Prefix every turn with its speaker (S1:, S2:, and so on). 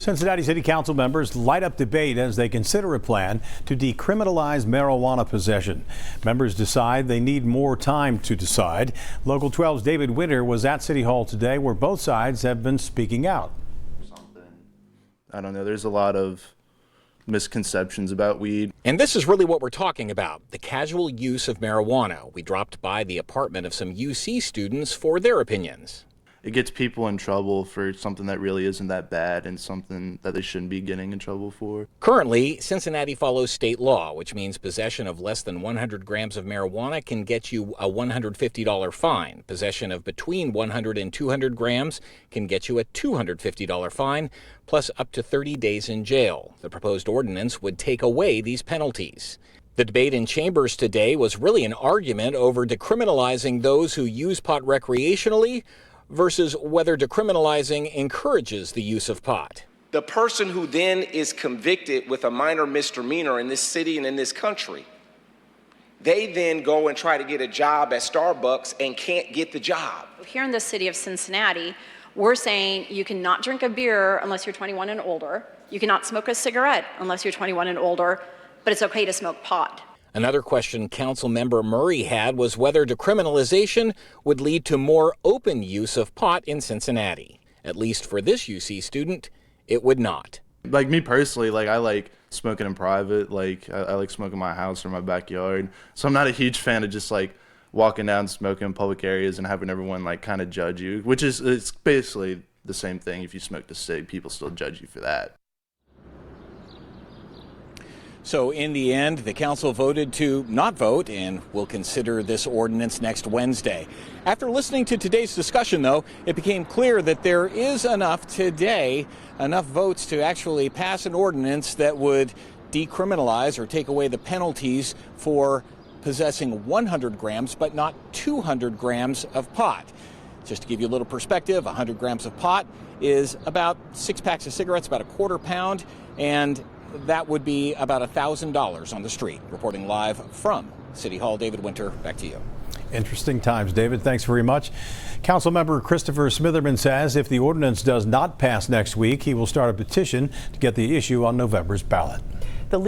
S1: Cincinnati City Council members light up debate as they consider a plan to decriminalize marijuana possession. Members decide they need more time to decide. Local 12's David Winter was at City Hall today, where both sides have been speaking out.
S2: I don't know, there's a lot of misconceptions about weed.
S3: And this is really what we're talking about, the casual use of marijuana. We dropped by the apartment of some UC students for their opinions.
S2: It gets people in trouble for something that really isn't that bad and something that they shouldn't be getting in trouble for.
S3: Currently, Cincinnati follows state law, which means possession of less than 100 grams of marijuana can get you a $150 fine. Possession of between 100 and 200 grams can get you a $250 fine, plus up to 30 days in jail. The proposed ordinance would take away these penalties. The debate in chambers today was really an argument over decriminalizing those who use pot recreationally versus whether decriminalizing encourages the use of pot.
S4: The person who then is convicted with a minor misdemeanor in this city and in this country, they then go and try to get a job at Starbucks and can't get the job.
S5: Here in the city of Cincinnati, we're saying you cannot drink a beer unless you're 21 and older. You cannot smoke a cigarette unless you're 21 and older, but it's okay to smoke pot.
S3: Another question Council Member Murray had was whether decriminalization would lead to more open use of pot in Cincinnati. At least for this UC student, it would not.
S2: Like me personally, I like smoking in private. I like smoking in my house or my backyard. So I'm not a huge fan of just walking down smoking in public areas and having everyone kind of judge you, which is it's basically the same thing. If you smoke the cig, people still judge you for that.
S3: So in the end, the council voted to not vote and will consider this ordinance next Wednesday. After listening to today's discussion, though, it became clear that there is enough votes to actually pass an ordinance that would decriminalize or take away the penalties for possessing 100 grams but not 200 grams of pot. Just to give you a little perspective, 100 grams of pot is about 6 packs of cigarettes, about a quarter pound, and that would be about $1,000 on the street. Reporting live from City Hall, David Winter, back to you.
S1: Interesting times, David. Thanks very much. Councilmember Christopher SMITHERMAN says if the ordinance does not pass next week, he will start a petition to get the issue on November's ballot.
S6: The